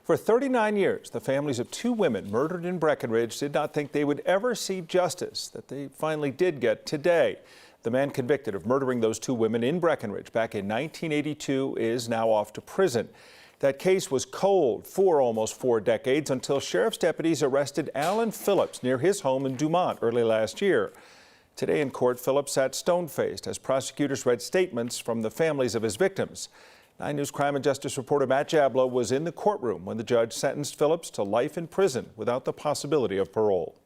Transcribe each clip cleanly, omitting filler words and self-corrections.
For 39 years, the families of two women murdered in Breckenridge did not think they would ever see justice that they finally did get today. The man convicted of murdering those two women in Breckenridge back in 1982 is now off to prison. That case was cold for almost 4 decades until sheriff's deputies arrested Alan Phillips near his home in Dumont early last year. Today in court, Phillips sat stone-faced as prosecutors read statements from the families of his victims. 9 News crime and justice reporter Matt Jablow was in the courtroom when the judge sentenced Phillips to life in prison without the possibility of parole.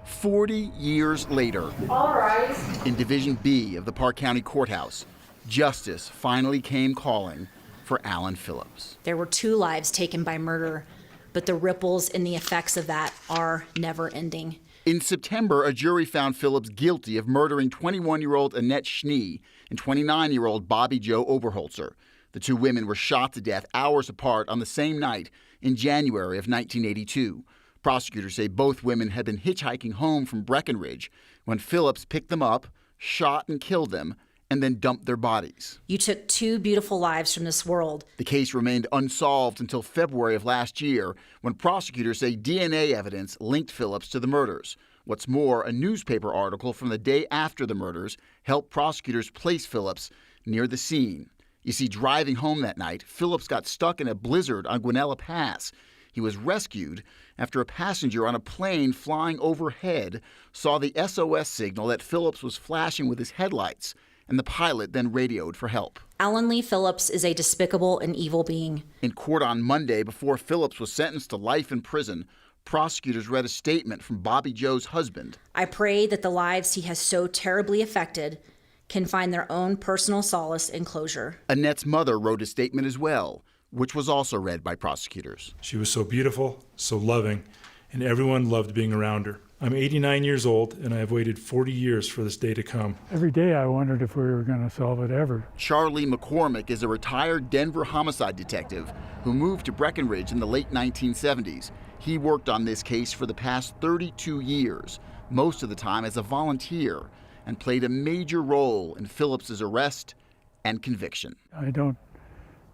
40 years later, All rise. In Division B of the Park County Courthouse, justice finally came calling for Alan Phillips. There were 2 lives taken by murder, but the ripples and the effects of that are never ending. In September, a jury found Phillips guilty of murdering 21-year-old Annette Schnee and 29-year-old Bobby Joe Oberholzer. The 2 women were shot to death hours apart on the same night in January of 1982. Prosecutors say both women had been hitchhiking home from Breckenridge when Phillips picked them up, shot and killed them, and then dumped their bodies. You took 2 beautiful lives from this world. The case remained unsolved until February of last year, when prosecutors say DNA evidence linked Phillips to the murders. What's more, a newspaper article from the day after the murders helped prosecutors place Phillips near the scene. You see, driving home that night, Phillips got stuck in a blizzard on Guanella Pass. He was rescued after a passenger on a plane flying overhead saw the SOS signal that Phillips was flashing with his headlights, and the pilot then radioed for help. Alan Lee Phillips is a despicable and evil being. In court on Monday, before Phillips was sentenced to life in prison, prosecutors read a statement from Bobby Joe's husband. I pray that the lives he has so terribly affected can find their own personal solace and closure. Annette's mother wrote a statement as well, which was also read by prosecutors. She was so beautiful, so loving, and everyone loved being around her. I'm 89 years old, and I have waited 40 years for this day to come. Every day I wondered if we were going to solve it ever. Charlie McCormick is a retired Denver homicide detective who moved to Breckenridge in the late 1970s. He worked on this case for the past 32 years, most of the time as a volunteer, and played a major role in Phillips's arrest and conviction. I don't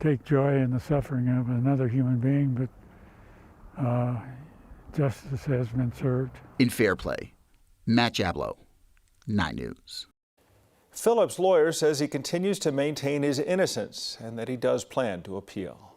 take joy in the suffering of another human being, but justice has been served. In fair play, Matt Jablow, 9 News. Phillips' lawyer says he continues to maintain his innocence and that he does plan to appeal.